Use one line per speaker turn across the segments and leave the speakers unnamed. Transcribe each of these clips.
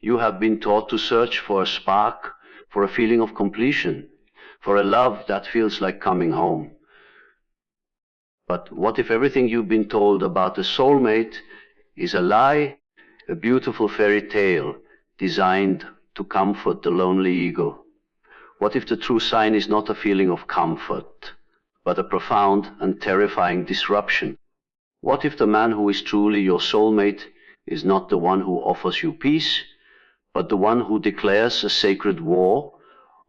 You have been taught to search for a spark, for a feeling of completion, for a love that feels like coming home. But what if everything you've been told about the soulmate is a lie, a beautiful fairy tale designed to comfort the lonely ego? What if the true sign is not a feeling of comfort, but a profound and terrifying disruption? What if the man who is truly your soulmate is not the one who offers you peace, but the one who declares a sacred war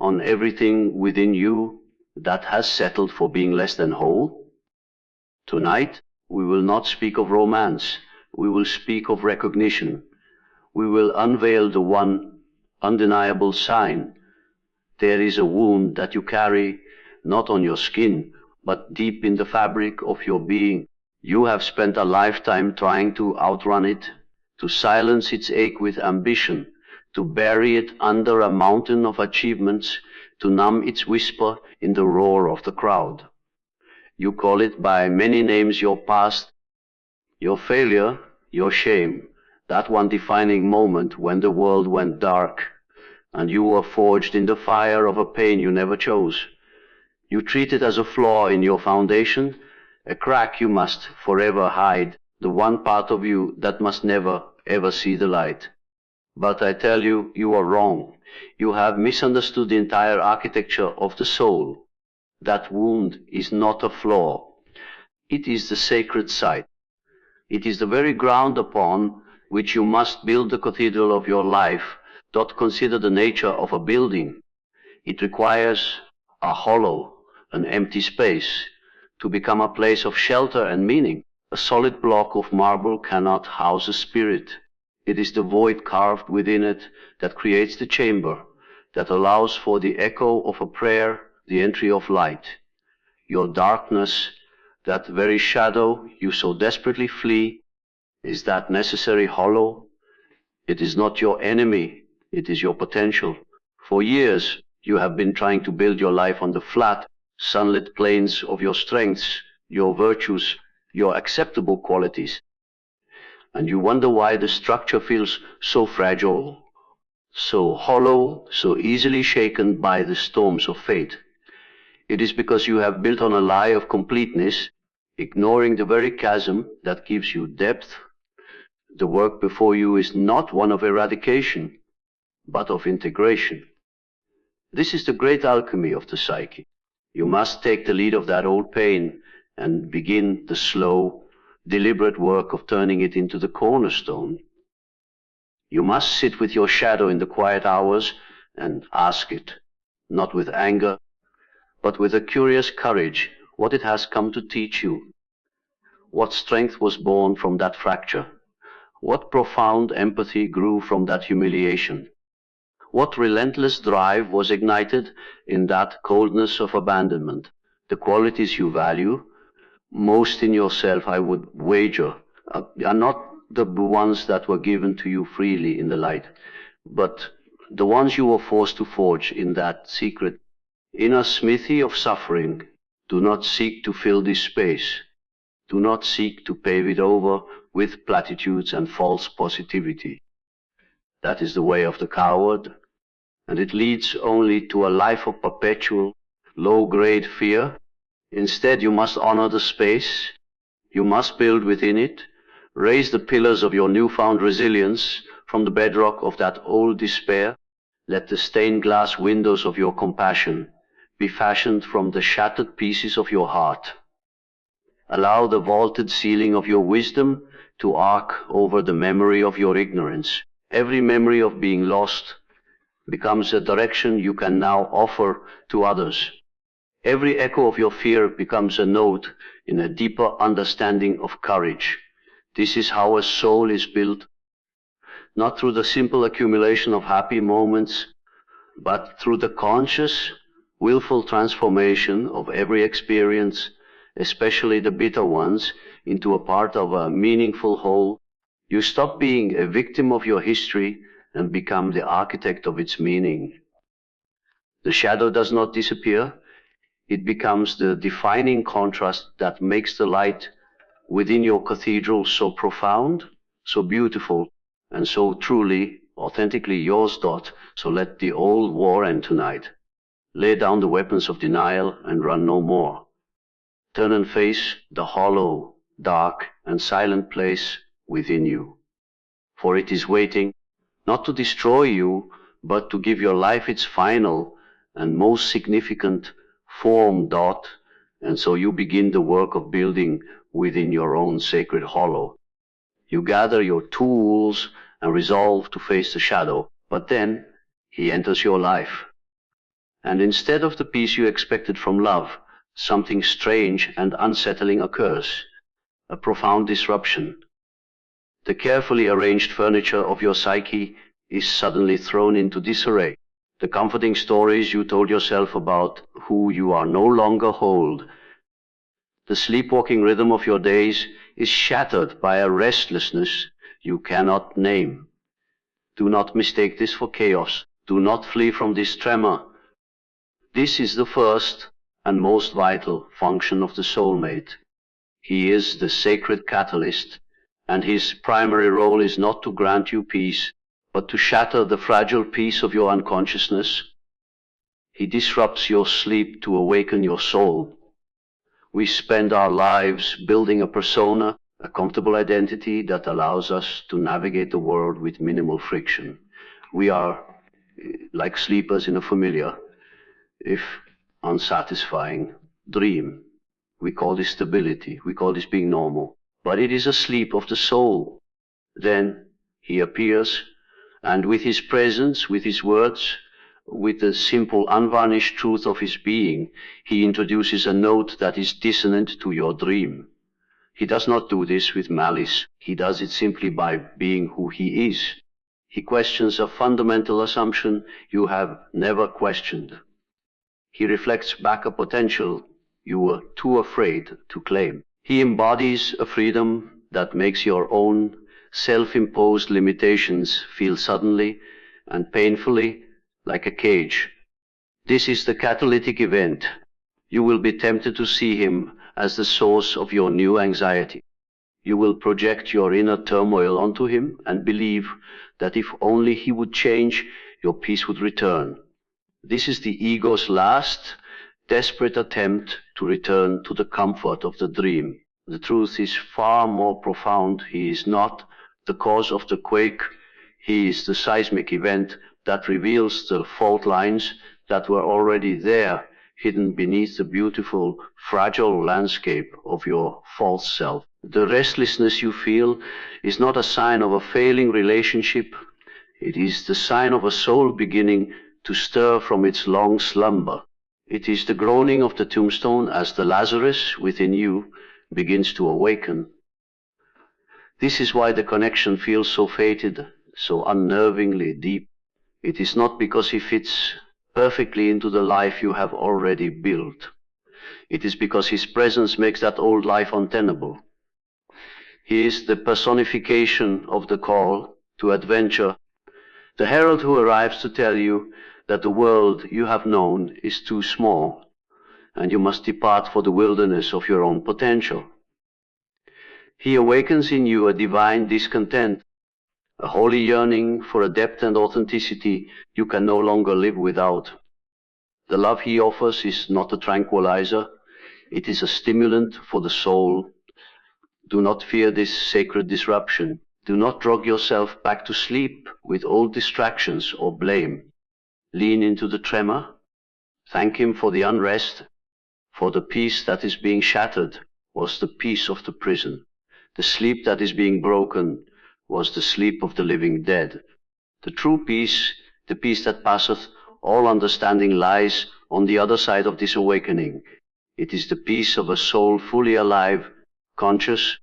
on everything within you that has settled for being less than whole? Tonight, we will not speak of romance. We will speak of recognition. We will unveil the one undeniable sign. There is a wound that you carry not on your skin, but deep in the fabric of your being. You have spent a lifetime trying to outrun it, to silence its ache with ambition, to bury it under a mountain of achievements, to numb its whisper in the roar of the crowd. You call it by many names: your past, your failure, your shame, that one defining moment when the world went dark and you were forged in the fire of a pain you never chose. You treat it as a flaw in your foundation, a crack you must forever hide, the one part of you that must never, ever see the light. But I tell you, you are wrong. You have misunderstood the entire architecture of the soul. That wound is not a flaw. It is the sacred site. It is the very ground upon which you must build the cathedral of your life. Don't consider the nature of a building. It requires a hollow, an empty space, to become a place of shelter and meaning. A solid block of marble cannot house a spirit. It is the void carved within it that creates the chamber, that allows for the echo of a prayer, the entry of light. Your darkness, that very shadow you so desperately flee, is that necessary hollow. It is not your enemy, it is your potential. For years, you have been trying to build your life on the flat, sunlit plains of your strengths, your virtues, your acceptable qualities. And you wonder why the structure feels so fragile, so hollow, so easily shaken by the storms of fate. It is because you have built on a lie of completeness, ignoring the very chasm that gives you depth. The work before you is not one of eradication, but of integration. This is the great alchemy of the psyche. You must take the lead of that old pain and begin the slow, deliberate work of turning it into the cornerstone. You must sit with your shadow in the quiet hours and ask it, not with anger, but with a curious courage, what it has come to teach you. What strength was born from that fracture? What profound empathy grew from that humiliation? What relentless drive was ignited in that coldness of abandonment? The qualities you value most in yourself, I would wager, are not the ones that were given to you freely in the light, but the ones you were forced to forge in that secret inner smithy of suffering. Do not seek to fill this space. Do not seek to pave it over with platitudes and false positivity. That is the way of the coward, and it leads only to a life of perpetual, low-grade fear. Instead, you must honor the space. You must build within it, raise the pillars of your newfound resilience from the bedrock of that old despair. Let the stained glass windows of your compassion be fashioned from the shattered pieces of your heart. Allow the vaulted ceiling of your wisdom to arc over the memory of your ignorance. Every memory of being lost becomes a direction you can now offer to others. Every echo of your fear becomes a note in a deeper understanding of courage. This is how a soul is built, not through the simple accumulation of happy moments, but through the conscious, willful transformation of every experience, especially the bitter ones, into a part of a meaningful whole. You stop being a victim of your history and become the architect of its meaning. The shadow does not disappear. It becomes the defining contrast that makes the light within your cathedral so profound, so beautiful, and so truly authentically yours, Dot, so let the old war end tonight. Lay down the weapons of denial and run no more. Turn and face the hollow, dark, and silent place within you. For it is waiting, not to destroy you, but to give your life its final and most significant form, Dot, and so you begin the work of building within your own sacred hollow. You gather your tools and resolve to face the shadow, but then he enters your life. And instead of the peace you expected from love, something strange and unsettling occurs, a profound disruption. The carefully arranged furniture of your psyche is suddenly thrown into disarray. The comforting stories you told yourself about who you are no longer hold. The sleepwalking rhythm of your days is shattered by a restlessness you cannot name. Do not mistake this for chaos. Do not flee from this tremor. This is the first and most vital function of the soulmate. He is the sacred catalyst, and his primary role is not to grant you peace, but to shatter the fragile peace of your unconsciousness. He disrupts your sleep to awaken your soul. We spend our lives building a persona, a comfortable identity that allows us to navigate the world with minimal friction. We are like sleepers in a familiar, if unsatisfying, dream. We call this stability, we call this being normal. But it is a sleep of the soul. Then he appears, and with his presence, with his words, with the simple unvarnished truth of his being, he introduces a note that is dissonant to your dream. He does not do this with malice. He does it simply by being who he is. He questions a fundamental assumption you have never questioned. He reflects back a potential you were too afraid to claim. He embodies a freedom that makes your own self-imposed limitations feel suddenly and painfully like a cage. This is the catalytic event. You will be tempted to see him as the source of your new anxiety. You will project your inner turmoil onto him and believe that if only he would change, your peace would return. This is the ego's last, desperate attempt to return to the comfort of the dream. The truth is far more profound. He is not the cause of the quake. He is the seismic event that reveals the fault lines that were already there, hidden beneath the beautiful, fragile landscape of your false self. The restlessness you feel is not a sign of a failing relationship. It is the sign of a soul beginning to stir from its long slumber. It is the groaning of the tombstone as the Lazarus within you begins to awaken. This is why the connection feels so fated, so unnervingly deep. It is not because he fits perfectly into the life you have already built. It is because his presence makes that old life untenable. He is the personification of the call to adventure, the herald who arrives to tell you that the world you have known is too small, and you must depart for the wilderness of your own potential. He awakens in you a divine discontent, a holy yearning for a depth and authenticity you can no longer live without. The love he offers is not a tranquilizer, it is a stimulant for the soul. Do not fear this sacred disruption. Do not drug yourself back to sleep with old distractions or blame. Lean into the tremor. Thank him for the unrest, for the peace that is being shattered was the peace of the prison. The sleep that is being broken was the sleep of the living dead. The true peace, the peace that passeth all understanding, lies on the other side of this awakening. It is the peace of a soul fully alive, conscious,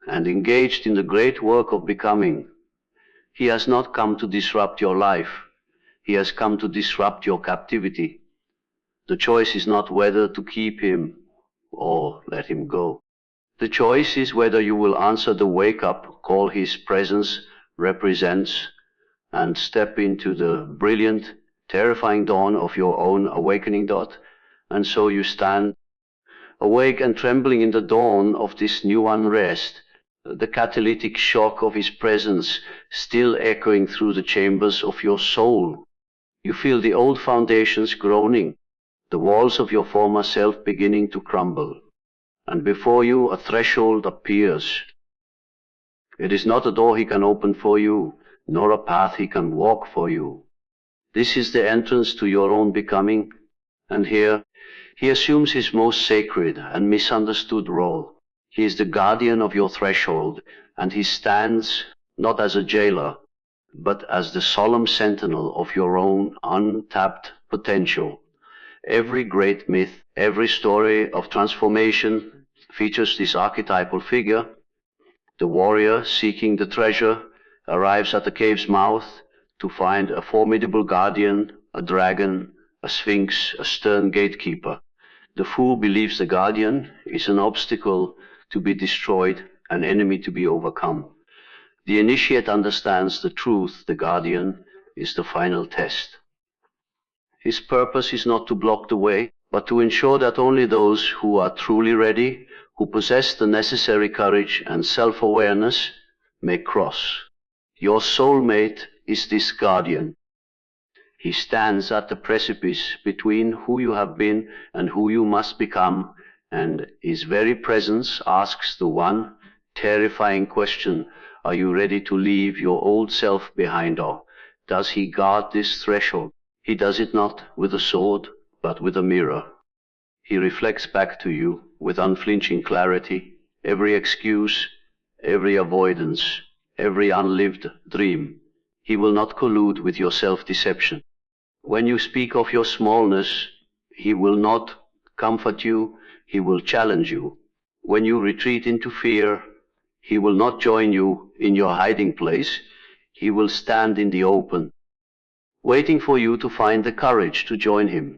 and engaged in the great work of becoming. He has not come to disrupt your life. He has come to disrupt your captivity. The choice is not whether to keep him or let him go. The choice is whether you will answer the wake-up call his presence represents and step into the brilliant, terrifying dawn of your own awakening, Dot. And so you stand awake and trembling in the dawn of this new unrest, the catalytic shock of his presence still echoing through the chambers of your soul. You feel the old foundations groaning, the walls of your former self beginning to crumble, and before you a threshold appears. It is not a door he can open for you, nor a path he can walk for you. This is the entrance to your own becoming, and here he assumes his most sacred and misunderstood role. He is the guardian of your threshold, and he stands not as a jailer, but as the solemn sentinel of your own untapped potential. Every great myth, every story of transformation features this archetypal figure. The warrior seeking the treasure arrives at the cave's mouth to find a formidable guardian, a dragon, a sphinx, a stern gatekeeper. The fool believes the guardian is an obstacle to be destroyed, an enemy to be overcome. The initiate understands the truth, the guardian is the final test. His purpose is not to block the way, but to ensure that only those who are truly ready, who possess the necessary courage and self-awareness, may cross. Your soulmate is this guardian. He stands at the precipice between who you have been and who you must become, and his very presence asks the one terrifying question: are you ready to leave your old self behind, or does he guard this threshold? He does it not with a sword, but with a mirror. He reflects back to you with unflinching clarity every excuse, every avoidance, every unlived dream. He will not collude with your self-deception. When you speak of your smallness, he will not comfort you, he will challenge you. When you retreat into fear, he will not join you in your hiding place, he will stand in the open, waiting for you to find the courage to join him.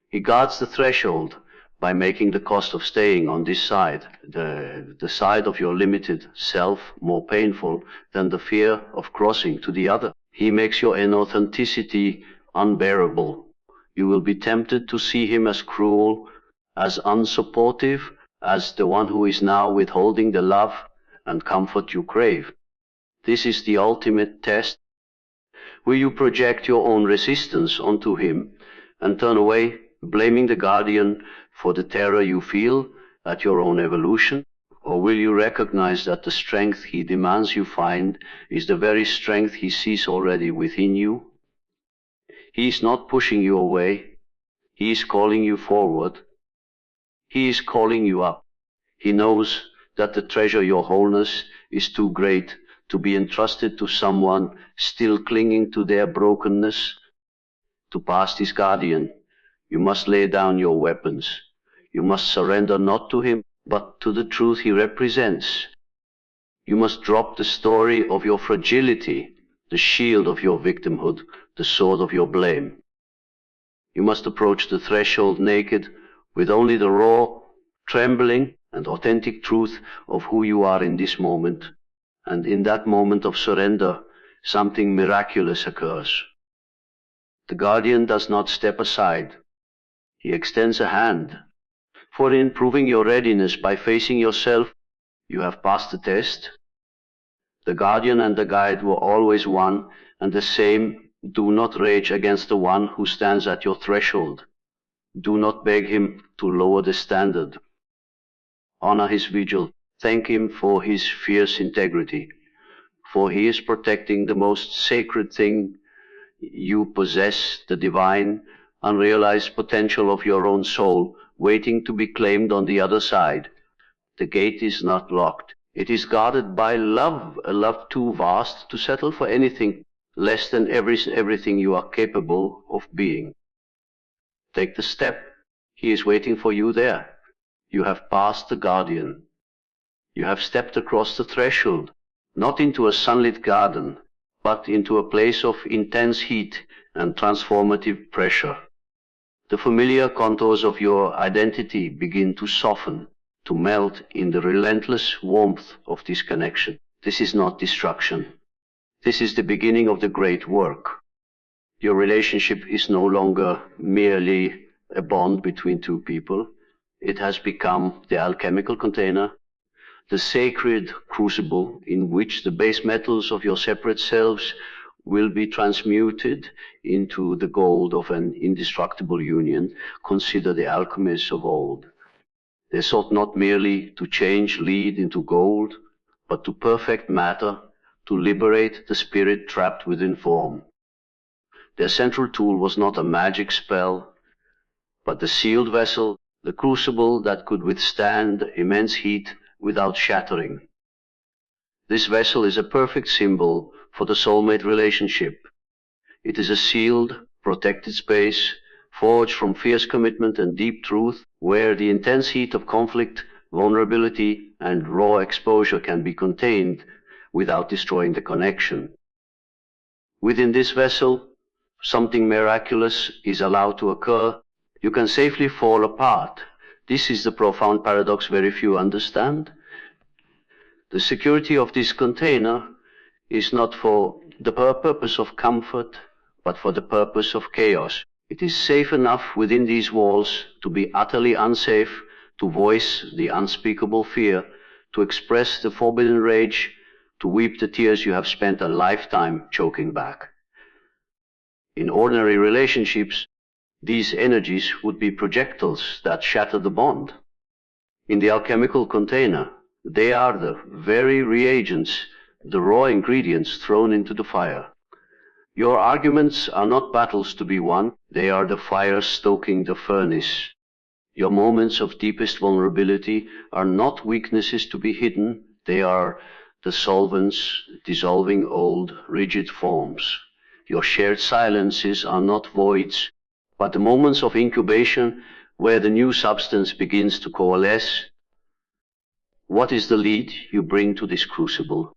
He guards the threshold by making the cost of staying on this side, the side of your limited self, more painful than the fear of crossing to the other. He makes your inauthenticity unbearable. You will be tempted to see him as cruel, as unsupportive, as the one who is now withholding the love and comfort you crave. This is the ultimate test. Will you project your own resistance onto him and turn away, blaming the guardian for the terror you feel at your own evolution? Or will you recognize that the strength he demands you find is the very strength he sees already within you? He is not pushing you away. He is calling you forward. He is calling you up. He knows that the treasure, your wholeness, is too great to be entrusted to someone still clinging to their brokenness. To pass this guardian, you must lay down your weapons. You must surrender not to him, but to the truth he represents. You must drop the story of your fragility, the shield of your victimhood, the sword of your blame. You must approach the threshold naked, with only the raw, trembling, and authentic truth of who you are in this moment. And in that moment of surrender, something miraculous occurs. The guardian does not step aside. He extends a hand. For in proving your readiness by facing yourself, you have passed the test. The guardian and the guide were always one and the same. Do not rage against the one who stands at your threshold. Do not beg him to lower the standard. Honor his vigil. Thank him for his fierce integrity, for he is protecting the most sacred thing you possess, the divine, unrealized potential of your own soul, waiting to be claimed on the other side. The gate is not locked. It is guarded by love, a love too vast to settle for anything less than everything you are capable of being. Take the step. He is waiting for you there. You have passed the guardian. You have stepped across the threshold, not into a sunlit garden, but into a place of intense heat and transformative pressure. The familiar contours of your identity begin to soften, to melt in the relentless warmth of this connection. This is not destruction. This is the beginning of the great work. Your relationship is no longer merely a bond between two people. It has become the alchemical container, the sacred crucible in which the base metals of your separate selves will be transmuted into the gold of an indestructible union. Consider the alchemists of old. They sought not merely to change lead into gold, but to perfect matter, to liberate the spirit trapped within form. Their central tool was not a magic spell, but the sealed vessel, the crucible that could withstand immense heat without shattering. This vessel is a perfect symbol for the soulmate relationship. It is a sealed, protected space, forged from fierce commitment and deep truth, where the intense heat of conflict, vulnerability, and raw exposure can be contained without destroying the connection. Within this vessel, something miraculous is allowed to occur. You can safely fall apart. This is the profound paradox very few understand. The security of this container is not for the purpose of comfort, but for the purpose of chaos. It is safe enough within these walls to be utterly unsafe, to voice the unspeakable fear, to express the forbidden rage, to weep the tears you have spent a lifetime choking back. In ordinary relationships, these energies would be projectiles that shatter the bond. In the alchemical container, they are the very reagents, the raw ingredients thrown into the fire. Your arguments are not battles to be won, they are the fire stoking the furnace. Your moments of deepest vulnerability are not weaknesses to be hidden, they are the solvents dissolving old, rigid forms. Your shared silences are not voids, but the moments of incubation where the new substance begins to coalesce. What is the lead you bring to this crucible?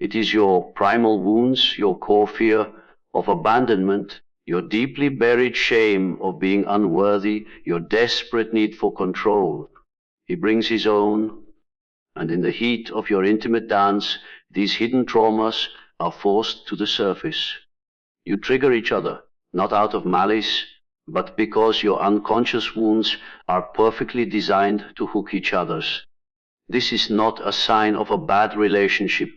It is your primal wounds, your core fear of abandonment, your deeply buried shame of being unworthy, your desperate need for control. He brings his own, and in the heat of your intimate dance, these hidden traumas are forced to the surface. You trigger each other, not out of malice, but because your unconscious wounds are perfectly designed to hook each other's. This is not a sign of a bad relationship.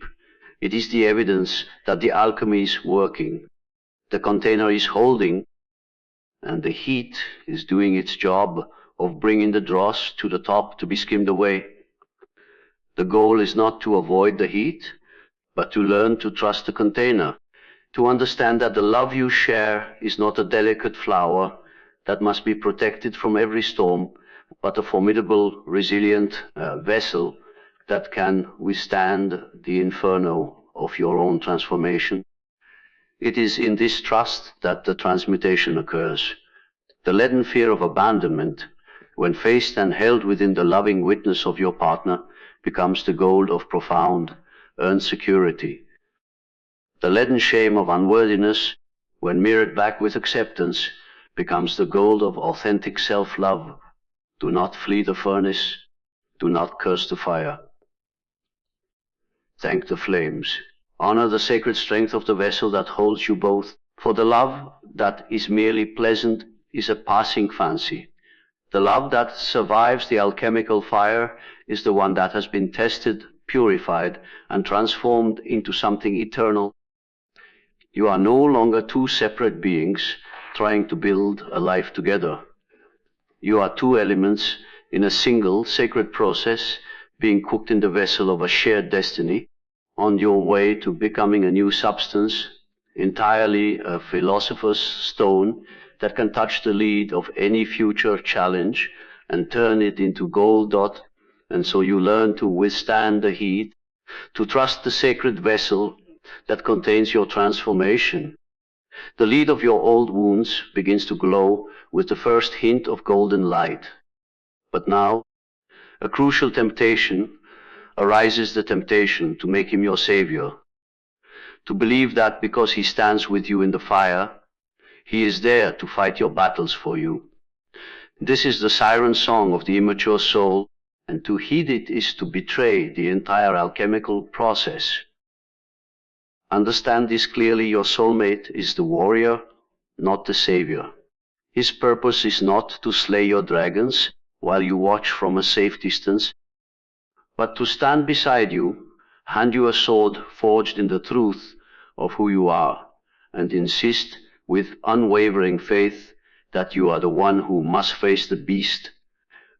It is the evidence that the alchemy is working. The container is holding, and the heat is doing its job of bringing the dross to the top to be skimmed away. The goal is not to avoid the heat, but to learn to trust the container, to understand that the love you share is not a delicate flower that must be protected from every storm, but a formidable, resilient vessel that can withstand the inferno of your own transformation. It is in this trust that the transmutation occurs. The leaden fear of abandonment, when faced and held within the loving witness of your partner, becomes the gold of profound, earned security. The leaden shame of unworthiness, when mirrored back with acceptance, becomes the gold of authentic self-love. Do not flee the furnace. Do not curse the fire. Thank the flames. Honor the sacred strength of the vessel that holds you both, for the love that is merely pleasant is a passing fancy. The love that survives the alchemical fire is the one that has been tested, purified, and transformed into something eternal. You are no longer two separate beings trying to build a life together. You are two elements in a single sacred process being cooked in the vessel of a shared destiny, on your way to becoming a new substance, entirely a philosopher's stone that can touch the lead of any future challenge and turn it into gold dot. And so you learn to withstand the heat, to trust the sacred vessel that contains your transformation. The lead of your old wounds begins to glow with the first hint of golden light. But now, a crucial temptation arises, the temptation to make him your savior, to believe that because he stands with you in the fire, he is there to fight your battles for you. This is the siren song of the immature soul, and to heed it is to betray the entire alchemical process. Understand this clearly: your soulmate is the warrior, not the savior. His purpose is not to slay your dragons while you watch from a safe distance, but to stand beside you, hand you a sword forged in the truth of who you are, and insist with unwavering faith that you are the one who must face the beast.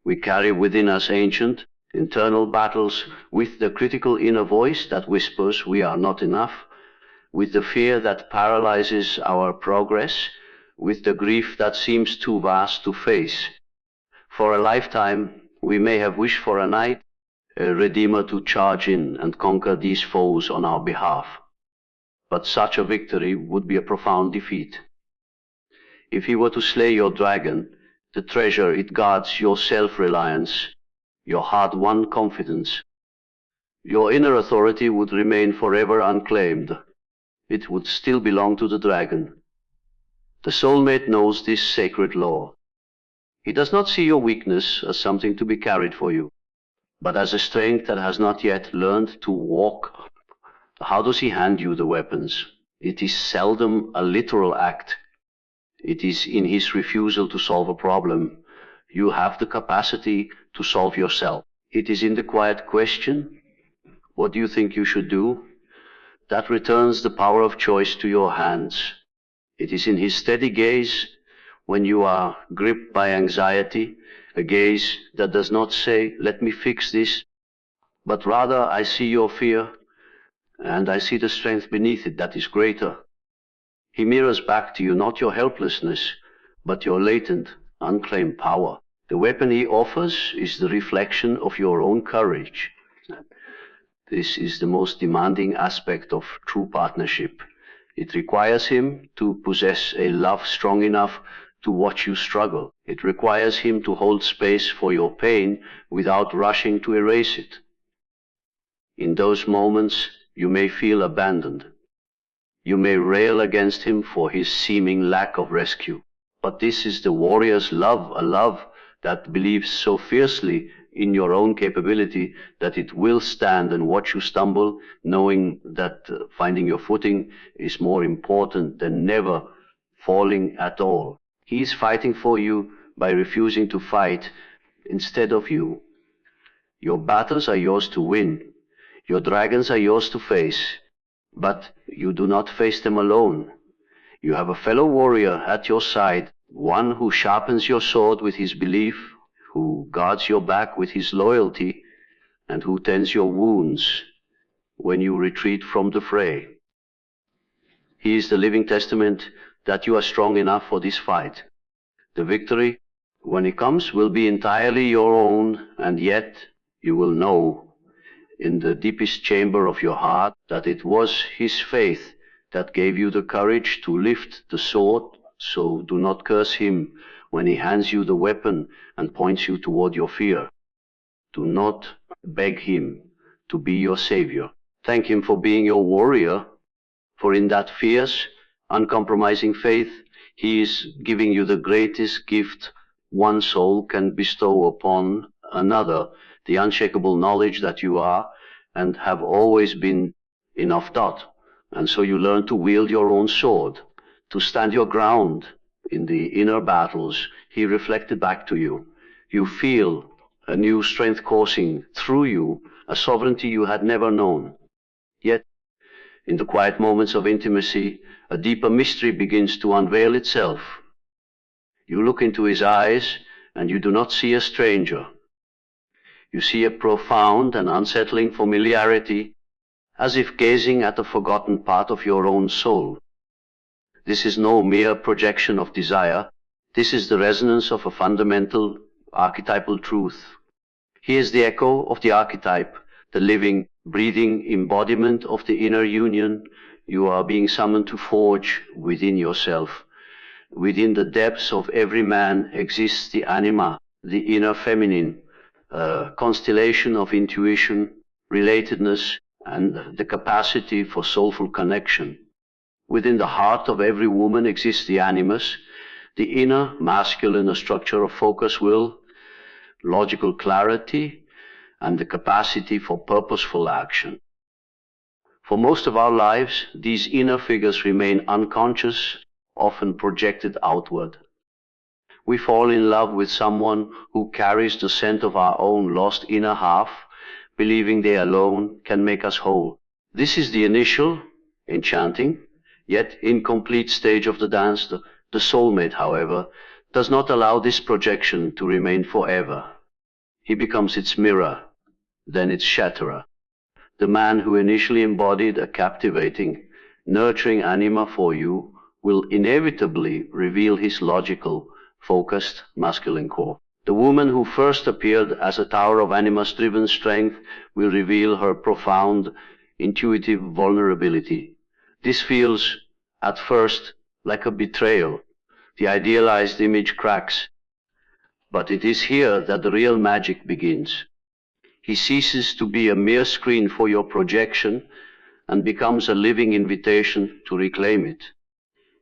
We carry within us ancient, internal battles with the critical inner voice that whispers we are not enough, with the fear that paralyzes our progress, with the grief that seems too vast to face. For a lifetime, we may have wished for a night, a Redeemer to charge in and conquer these foes on our behalf. But such a victory would be a profound defeat. If he were to slay your dragon, the treasure it guards your self-reliance, your hard-won confidence, your inner authority would remain forever unclaimed. It would still belong to the dragon. The soulmate knows this sacred law. He does not see your weakness as something to be carried for you, but as a strength that has not yet learned to walk. How does he hand you the weapons? It is seldom a literal act. It is in his refusal to solve a problem. You have the capacity to solve yourself. It is in the quiet question, what do you think you should do? That returns the power of choice to your hands. It is in his steady gaze when you are gripped by anxiety, a gaze that does not say, let me fix this, but rather I see your fear, and I see the strength beneath it that is greater. He mirrors back to you not your helplessness, but your latent, unclaimed power. The weapon he offers is the reflection of your own courage. This is the most demanding aspect of true partnership. It requires him to possess a love strong enough to watch you struggle. It requires him to hold space for your pain without rushing to erase it. In those moments, you may feel abandoned. You may rail against him for his seeming lack of rescue. But this is the warrior's love, a love that believes so fiercely in your own capability that it will stand and watch you stumble, knowing that finding your footing is more important than never falling at all. He is fighting for you by refusing to fight instead of you. Your battles are yours to win. Your dragons are yours to face. But you do not face them alone. You have a fellow warrior at your side, one who sharpens your sword with his belief, who guards your back with his loyalty, and who tends your wounds when you retreat from the fray. He is the living testament that you are strong enough for this fight. The victory, when it comes, will be entirely your own, and yet you will know in the deepest chamber of your heart that it was his faith that gave you the courage to lift the sword. So do not curse him when he hands you the weapon and points you toward your fear. Do not beg him to be your savior. Thank him for being your warrior, for in that fierce, uncompromising faith, he is giving you the greatest gift one soul can bestow upon another, the unshakable knowledge that you are and have always been enough taught. And so you learn to wield your own sword, to stand your ground in the inner battles he reflected back to you. You feel a new strength coursing through you, a sovereignty you had never known. Yet, in the quiet moments of intimacy, a deeper mystery begins to unveil itself. You look into his eyes, and you do not see a stranger. You see a profound and unsettling familiarity, as if gazing at a forgotten part of your own soul. This is no mere projection of desire. This is the resonance of a fundamental archetypal truth. He is the echo of the archetype, the living, breathing embodiment of the inner union you are being summoned to forge within yourself. Within the depths of every man exists the anima, the inner feminine, a constellation of intuition, relatedness, and the capacity for soulful connection. Within the heart of every woman exists the animus, the inner masculine structure of focus, will, logical clarity, and the capacity for purposeful action. For most of our lives, these inner figures remain unconscious, often projected outward. We fall in love with someone who carries the scent of our own lost inner half, believing they alone can make us whole. This is the initial, enchanting, yet incomplete stage of the dance. The soulmate, however, does not allow this projection to remain forever. He becomes its mirror, then its shatterer. The man who initially embodied a captivating, nurturing anima for you will inevitably reveal his logical, focused, masculine core. The woman who first appeared as a tower of animus-driven strength will reveal her profound, intuitive vulnerability. This feels, at first, like a betrayal. The idealized image cracks. But it is here that the real magic begins. He ceases to be a mere screen for your projection and becomes a living invitation to reclaim it.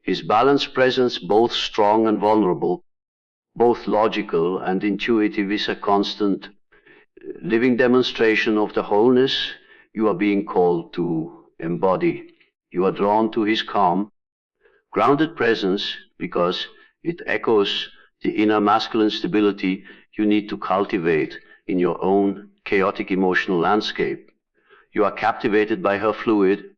His balanced presence, both strong and vulnerable, both logical and intuitive, is a constant, living demonstration of the wholeness you are being called to embody. You are drawn to his calm, grounded presence because it echoes the inner masculine stability you need to cultivate in your own chaotic emotional landscape. You are captivated by her fluid,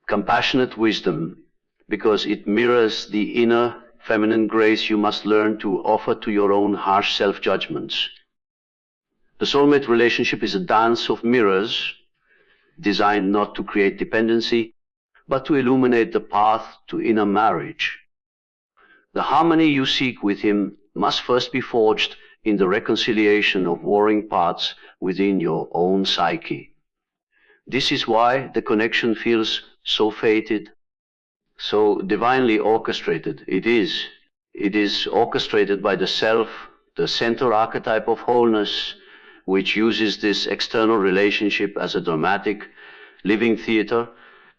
compassionate wisdom because it mirrors the inner feminine grace you must learn to offer to your own harsh self-judgments. The soulmate relationship is a dance of mirrors designed not to create dependency, but to illuminate the path to inner marriage. The harmony you seek with him must first be forged in the reconciliation of warring parts within your own psyche. This is why the connection feels so fated, so divinely orchestrated. It is orchestrated by the self, the center archetype of wholeness, which uses this external relationship as a dramatic, living theater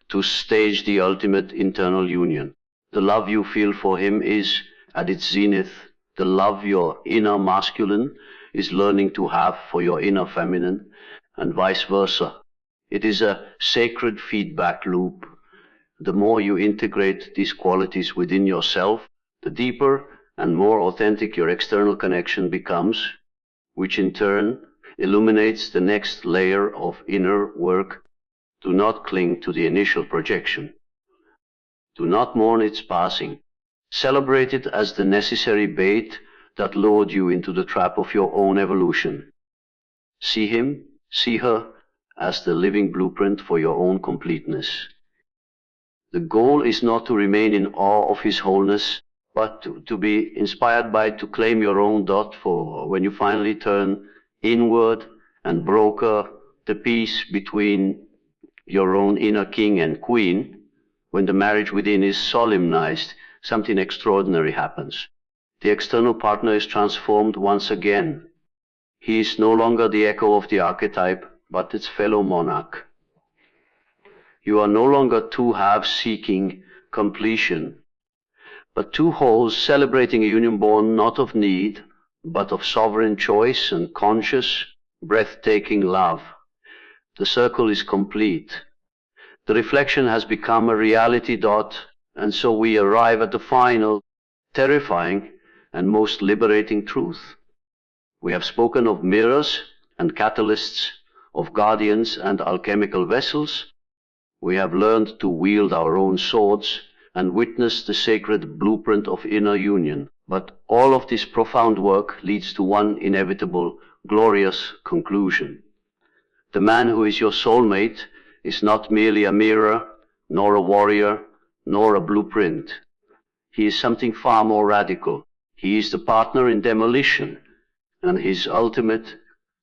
to stage the ultimate internal union. The love you feel for him is at its zenith. The love your inner masculine is learning to have for your inner feminine, and vice versa. It is a sacred feedback loop. The more you integrate these qualities within yourself, the deeper and more authentic your external connection becomes, which in turn illuminates the next layer of inner work. Do not cling to the initial projection. Do not mourn its passing. Celebrate it as the necessary bait that lured you into the trap of your own evolution. See him, see her as the living blueprint for your own completeness. The goal is not to remain in awe of his wholeness, but to be inspired by it, to claim your own dot for when you finally turn inward and broker the peace between your own inner king and queen. When the marriage within is solemnized, something extraordinary happens. The external partner is transformed once again. He is no longer the echo of the archetype, but its fellow monarch. You are no longer two halves seeking completion, but two wholes celebrating a union born not of need, but of sovereign choice and conscious, breathtaking love. The circle is complete. The reflection has become a reality dot, and so we arrive at the final, terrifying, and most liberating truth. We have spoken of mirrors and catalysts, of guardians and alchemical vessels. We have learned to wield our own swords and witness the sacred blueprint of inner union. But all of this profound work leads to one inevitable, glorious conclusion. The man who is your soulmate is not merely a mirror, nor a warrior, nor a blueprint. He is something far more radical. He is the partner in demolition, and his ultimate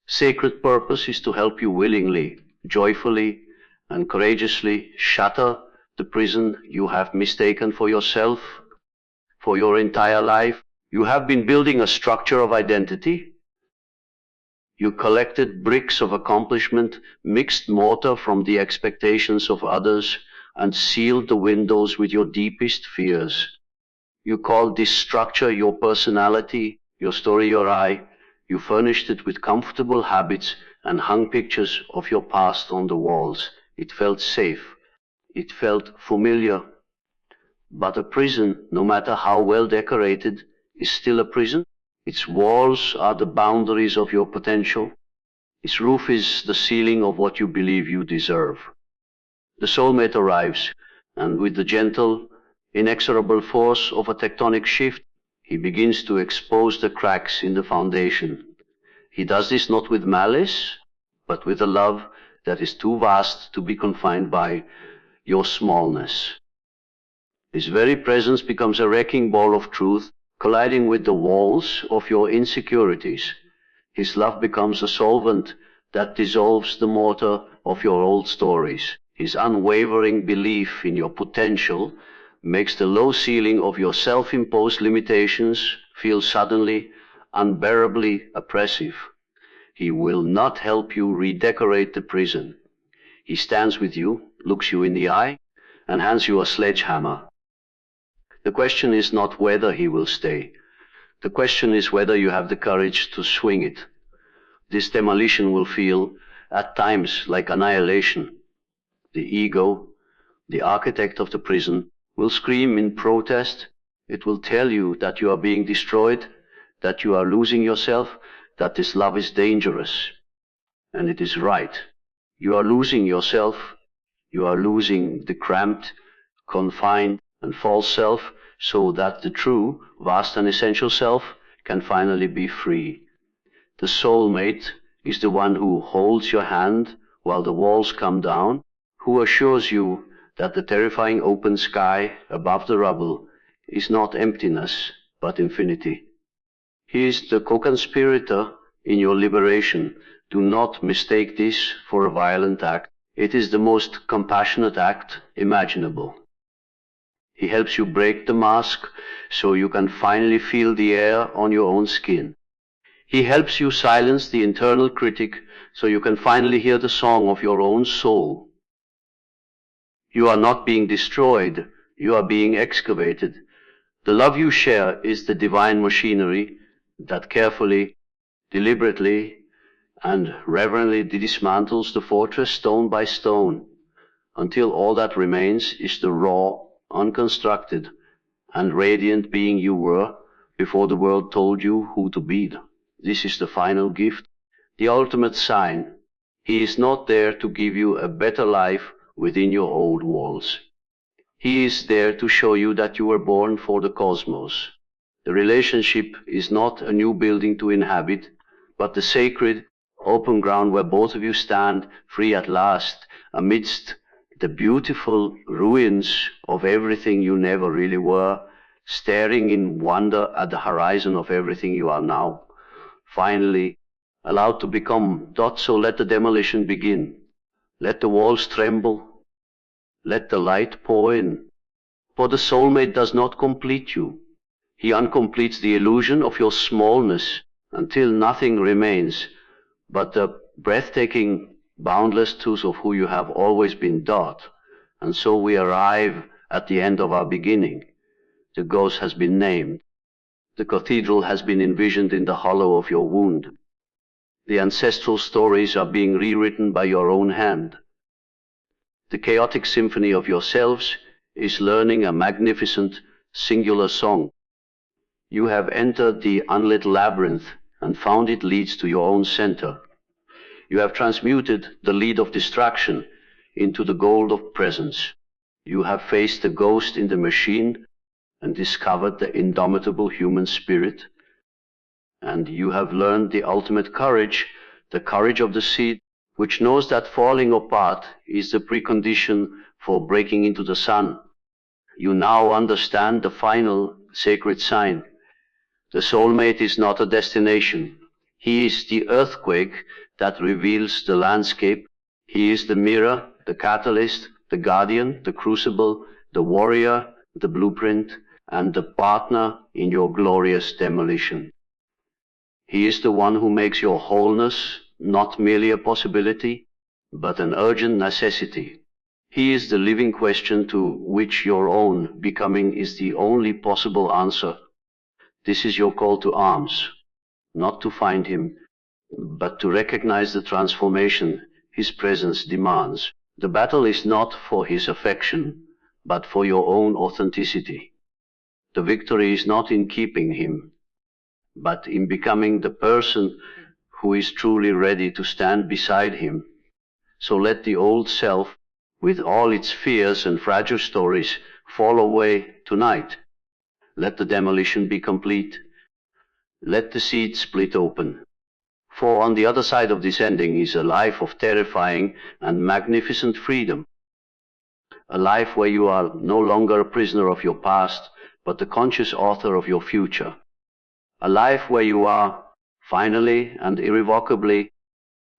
sacred purpose is to help you willingly, joyfully, and courageously shatter the prison you have mistaken for yourself, for your entire life. You have been building a structure of identity. You collected bricks of accomplishment, mixed mortar from the expectations of others, and sealed the windows with your deepest fears. You called this structure your personality, your story, your I. You furnished it with comfortable habits and hung pictures of your past on the walls. It felt safe. It felt familiar. But a prison, no matter how well decorated, is still a prison. Its walls are the boundaries of your potential. His roof is the ceiling of what you believe you deserve. The soulmate arrives, and with the gentle, inexorable force of a tectonic shift, he begins to expose the cracks in the foundation. He does this not with malice, but with a love that is too vast to be confined by your smallness. His very presence becomes a wrecking ball of truth, colliding with the walls of your insecurities. His love becomes a solvent that dissolves the mortar of your old stories. His unwavering belief in your potential makes the low ceiling of your self-imposed limitations feel suddenly unbearably oppressive. He will not help you redecorate the prison. He stands with you, looks you in the eye, and hands you a sledgehammer. The question is not whether he will stay. The question is whether you have the courage to swing it. This demolition will feel, at times, like annihilation. The ego, the architect of the prison, will scream in protest. It will tell you that you are being destroyed, that you are losing yourself, that this love is dangerous. And it is right. You are losing yourself. You are losing the cramped, confined, and false self, so that the true, vast and essential self can finally be free. The soulmate is the one who holds your hand while the walls come down, who assures you that the terrifying open sky above the rubble is not emptiness, but infinity. He is the co-conspirator in your liberation. Do not mistake this for a violent act. It is the most compassionate act imaginable. He helps you break the mask so you can finally feel the air on your own skin. He helps you silence the internal critic so you can finally hear the song of your own soul. You are not being destroyed, you are being excavated. The love you share is the divine machinery that carefully, deliberately, and reverently dismantles the fortress stone by stone, until all that remains is the raw, unconstructed, and radiant being you were before the world told you who to be. This is the final gift, the ultimate sign. He is not there to give you a better life within your old walls. He is there to show you that you were born for the cosmos. The relationship is not a new building to inhabit, but the sacred, open ground where both of you stand free at last, amidst the beautiful ruins of everything you never really were, staring in wonder at the horizon of everything you are now. Finally, allowed to become. So let the demolition begin. Let the walls tremble. Let the light pour in. For the soulmate does not complete you. He uncompletes the illusion of your smallness until nothing remains but the breathtaking, boundless truth of who you have always been taught. And so we arrive at the end of our beginning. The ghost has been named. The cathedral has been envisioned in the hollow of your wound. The ancestral stories are being rewritten by your own hand. The chaotic symphony of yourselves is learning a magnificent, singular song. You have entered the unlit labyrinth and found it leads to your own center. You have transmuted the lead of distraction into the gold of presence. You have faced the ghost in the machine and discovered the indomitable human spirit. And you have learned the ultimate courage, the courage of the seed, which knows that falling apart is the precondition for breaking into the sun. You now understand the final sacred sign. The soulmate is not a destination. He is the earthquake that reveals the landscape. He is the mirror, the catalyst, the guardian, the crucible, the warrior, the blueprint, and the partner in your glorious demolition. He is the one who makes your wholeness not merely a possibility, but an urgent necessity. He is the living question to which your own becoming is the only possible answer. This is your call to arms, not to find him, but to recognize the transformation his presence demands. The battle is not for his affection, but for your own authenticity. The victory is not in keeping him, but in becoming the person who is truly ready to stand beside him. So let the old self, with all its fears and fragile stories, fall away tonight. Let the demolition be complete. Let the seed split open. For on the other side of this ending is a life of terrifying and magnificent freedom. A life where you are no longer a prisoner of your past, but the conscious author of your future. A life where you are, finally and irrevocably,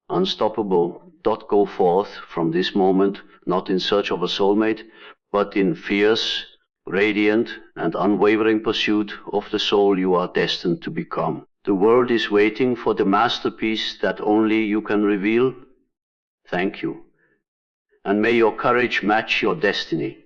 unstoppable, go forth from this moment, not in search of a soulmate, but in fierce, radiant, and unwavering pursuit of the soul you are destined to become. The world is waiting for the masterpiece that only you can reveal. Thank you. And may your courage match your destiny.